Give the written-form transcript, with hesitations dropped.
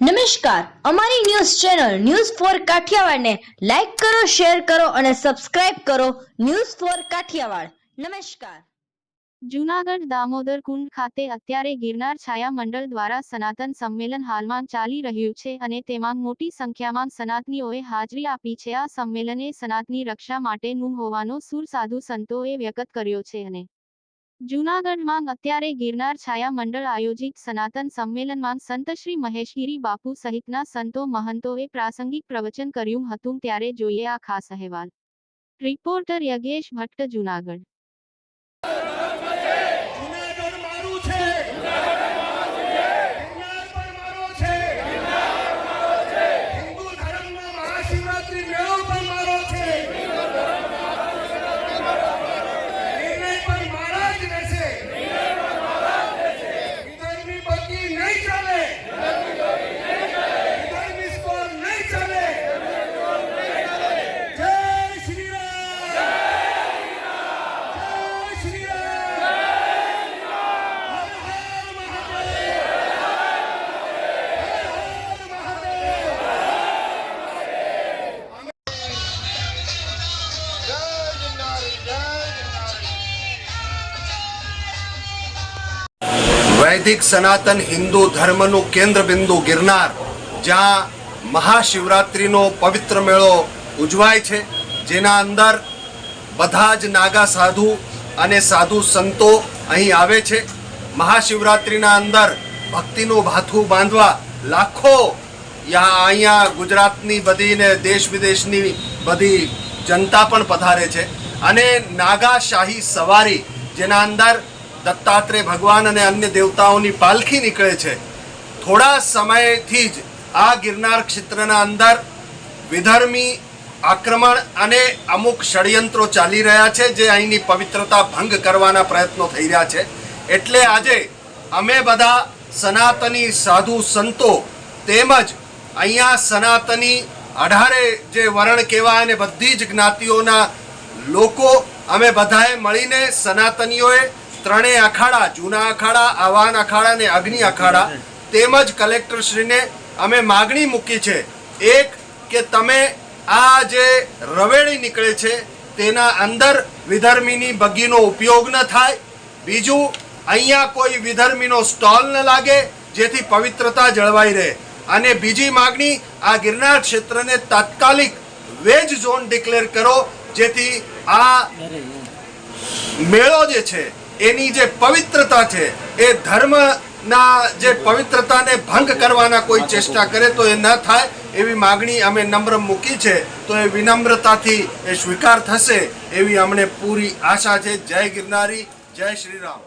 નમસ્કાર, અમારી news channel news for Kathiawad ને લાઈક કરો, શેર કરો અને સબસ્ક્રાઇબ કરો. News for Kathiawad. નમસ્કાર. જૂનાગઢ દામોદર કુંડ ખાતે અત્યારે ગિરનાર છાયા મંડળ દ્વારા સનાતન સંમેલન હાલમાં ચાલી રહ્યું છે અને તેમાં મોટી સંખ્યામાં સનાતનીઓએ હાજરી આપી છે. આ સંમેલન એ સનાતની રક્ષા માટેનું હોવાનો સૂર સાધુ સંતોએ વ્યક્ત કર્યો છે અને જૂનાગઢમાં અત્યારે ગિરનાર છાયા મંડળ આયોજિત સનાતન સંમેલનમાં સંત શ્રી મહેશગીરી બાપુ સહિતના સંતો મહંતોએ પ્રાસંગિક પ્રવચન કર્યું હતું. ત્યારે જોઈએ આ ખાસ અહેવાલ. રિપોર્ટર યજ્ઞેશ ભટ્ટ, જૂનાગઢ. વૈદિક સનાતન હિન્દુ ધર્મનું કેન્દ્ર બિંદુ ગિરનાર, જ્યાં મહાશિવરાત્રિનો પવિત્ર મેળો ઉજવાય છે, જેના અંદર બધા જ નાગા સાધુ અને સાધુ સંતો અહીં આવે છે. મહાશિવરાત્રિના અંદર ભક્તિનું ભાથું બાંધવા લાખો અહીંયા ગુજરાતની બધી ને દેશ વિદેશની બધી જનતા પણ પધારે છે. અને નાગા શાહી સવારી, જેના અંદર દત્તાત્રેય ભગવાન અને અન્ય દેવતાઓની પાલખી નીકળે છે. થોડા સમયથી જ આ ગિરનાર ક્ષેત્રના અંદર વિધર્મી આક્રમણ અને અમુક ષડયંત્રો ચાલી રહ્યા છે, જે અહીંની પવિત્રતા ભંગ કરવાના પ્રયત્નો થઈ રહ્યા છે. એટલે આજે અમે બધા સનાતની સાધુ સંતો તેમજ અહીંયા સનાતની 18 જે વર્ણ કહેવાય અને બધી જ જ્ઞાતિઓના લોકો અમે બધાએ મળીને સનાતનીઓએ ત્રણેય અખાડા, જૂના અખાડા, આવાન અખાડા અને અગ્નિ અખાડા, તેમજ કલેક્ટરશ્રીને અમે માગણી મૂકી છે. એક કે તમે આ જે રવેડી નીકળે છે તેના અંદર વિધર્મીની બગીનો ઉપયોગ ન થાય. બીજું, અહીંયા કોઈ વિધર્મીનો સ્ટોલ ન લાગે, જેથી પવિત્રતા જળવાઈ રહે. અને બીજી માગણી, આ ગિરનાર ક્ષેત્રને તાત્કાલિક વેજ ઝોન ડિક્લેર કરો, જેથી આ મેળો જે છે એની જે પવિત્રતા છે એ ધર્મના જે પવિત્રતાને ભંગ કરવાના કોઈ ચેષ્ટા કરે તો એ ન થાય, એવી માગણી અમે નમ્ર મૂકી છે. તો એ વિનમ્રતાથી એ સ્વીકાર થશે એવી અમને પૂરી આશા છે. જય ગિરનારી, જય શ્રી રામ.